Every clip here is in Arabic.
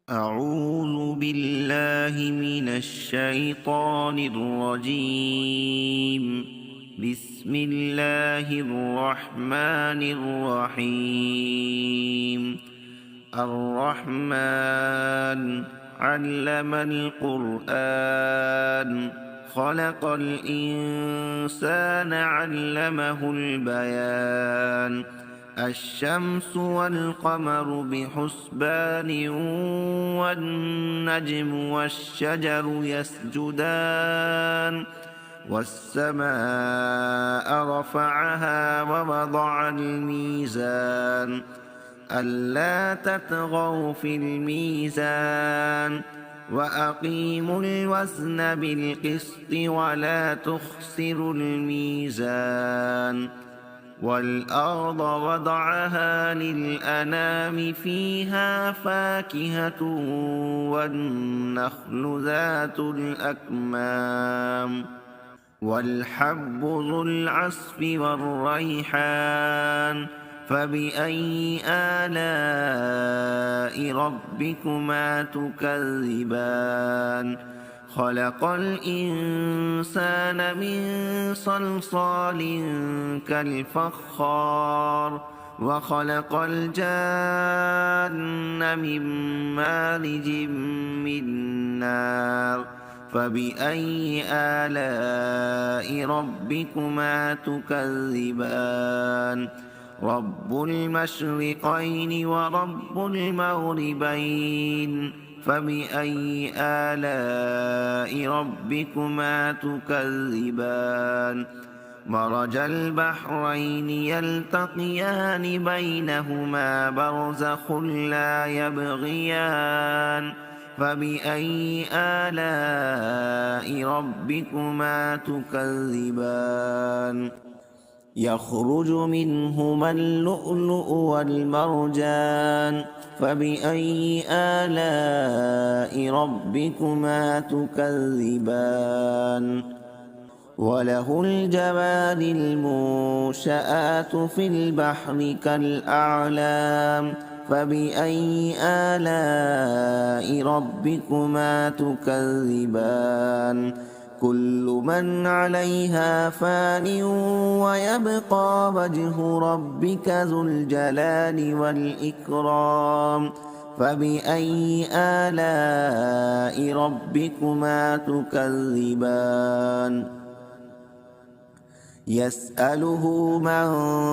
أعوذ بالله من الشيطان الرجيم. بسم الله الرحمن الرحيم. الرحمن علم القرآن، خلق الإنسان علمه البيان. الشمس والقمر بحسبان، والنجم والشجر يسجدان. والسماء رفعها ووضع الميزان، ألا تطغوا في الميزان، وأقيموا الوزن بالقسط ولا تخسروا الميزان. والأرض وضعها للأنام، فيها فاكهة والنخل ذات الأكمام، والحب ذو العصف والريحان. فبأي آلاء ربكما تكذبان؟ خلق الإنسان من صلصال كالفخار، وخلق الجان من مارج من نار. فبأي آلاء ربكما تكذبان؟ رب المشرقين ورب المغربين. فبأي آلاء ربكما تكذبان؟ مرج البحرين يلتقيان، بينهما برزخ لا يبغيان. فبأي آلاء ربكما تكذبان؟ يخرج منهما اللؤلؤ والمرجان. فبأي آلاء ربكما تكذبان؟ وله الجوار المنشآت في البحر كالأعلام. فبأي آلاء ربكما تكذبان؟ كل من عليها فان، ويبقى وجه ربك ذو الجلال والإكرام. فبأي آلاء ربكما تكذبان؟ يسأله من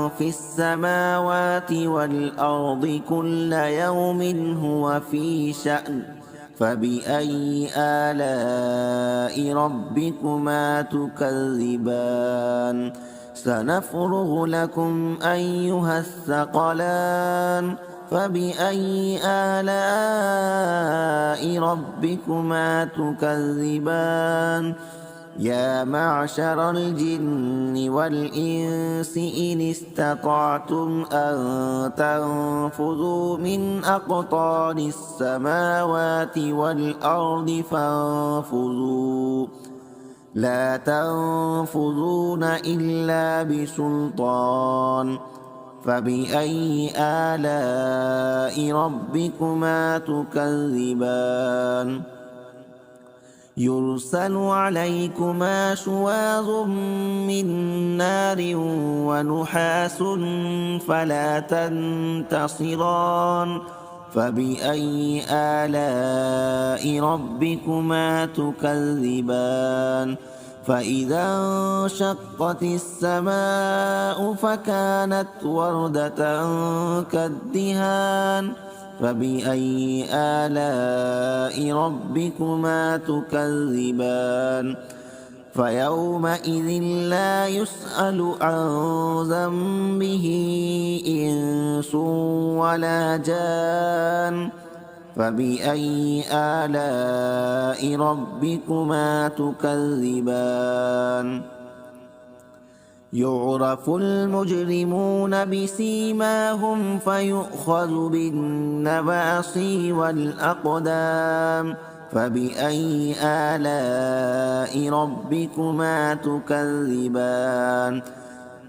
في السماوات والأرض، كل يوم هو في شأن. فبأي آلاء ربكما تكذبان؟ سنفرغ لكم أيها الثقلان. فبأي آلاء ربكما تكذبان؟ يا معشر الجن والإنس، إن استطعتم أن تنفذوا من أقطار السماوات والأرض فانفذوا، لا تنفذون إلا بسلطان. فبأي آلاء ربكما تكذبان؟ يرسل عليكما شواظ من نار ونحاس، فلا تنتصران. فبأي آلاء ربكما تكذبان؟ فإذا انشقت السماء فكانت وردة كالدهان. فبأي آلاء ربكما تكذبان؟ فيومئذ لا يسأل عن ذنبه إنس ولا جان. فبأي آلاء ربكما تكذبان؟ يعرف المجرمون بسيماهم، فيؤخذ بالنواصي والأقدام. فبأي آلاء ربكما تكذبان؟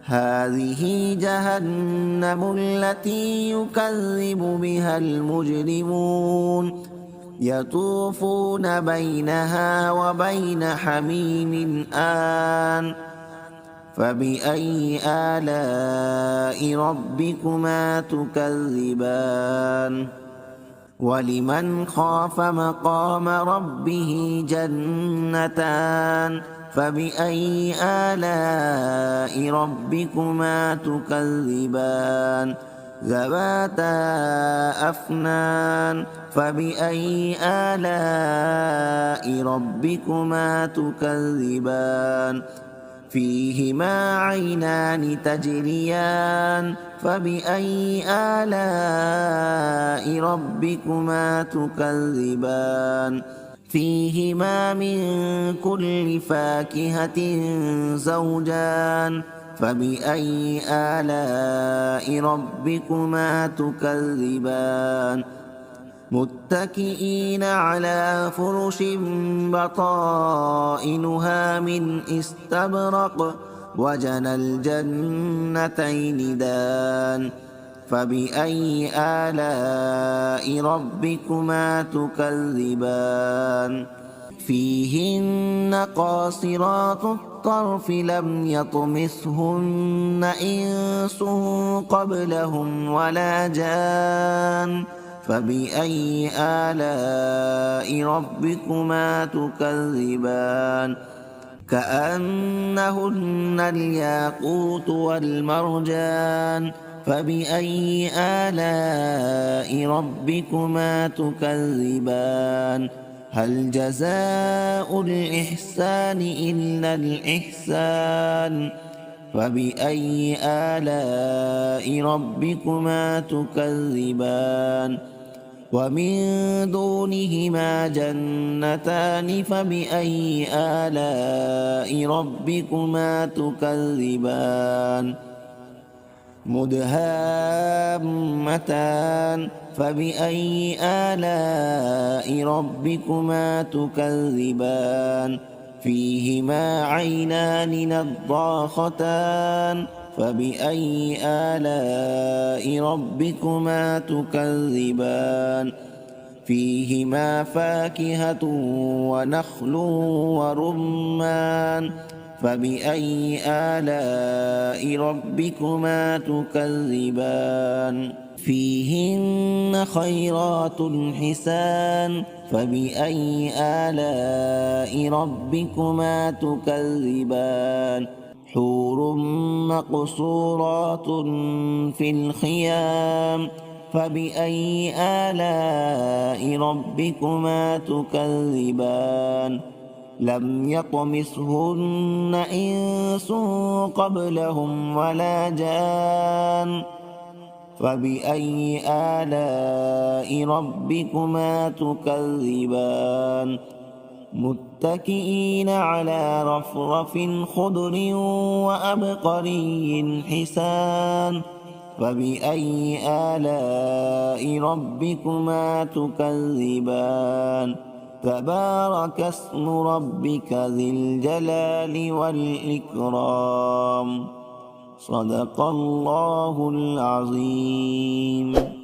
هذه جهنم التي يكذب بها المجرمون، يطوفون بينها وبين حميم آن فبأي آلاء ربكما تكذبان ولمن خاف مقام ربه جنتان فبأي آلاء ربكما تكذبان ذواتا أفنان فبأي آلاء ربكما تكذبان فيهما عينان تجريان فبأي آلاء ربكما تكذبان فيهما من كل فاكهة زوجان فبأي آلاء ربكما تكذبان متكئين على فرش بطائنها من استبرق وجنى الجنتين دان فبأي آلاء ربكما تكذبان فيهن قاصرات الطرف لم يطمثهن إنس قبلهم ولا جان فبأي آلاء ربكما تكذبان كأنهن الياقوت والمرجان فبأي آلاء ربكما تكذبان هل جزاء الإحسان إلا الإحسان فبأي آلاء ربكما تكذبان ومن دونهما جنتان فبأي آلاء ربكما تكذبان مدهامتان فبأي آلاء ربكما تكذبان فيهما عينان نضاختان فبأي آلاء ربكما تكذبان فيهما فاكهة ونخل ورمان فبأي آلاء ربكما تكذبان فيهن خيرات حسان فبأي آلاء ربكما تكذبان حور مقصورات في الخيام فبأي آلاء ربكما تكذبان لم يطمثهن إنس قبلهم ولا جان فبأي آلاء ربكما تكذبان متكئين على رفرف خضر وأبقري حسان فبأي آلاء ربكما تكذبان تبارك اسم ربك ذي الجلال والإكرام صدق الله العظيم.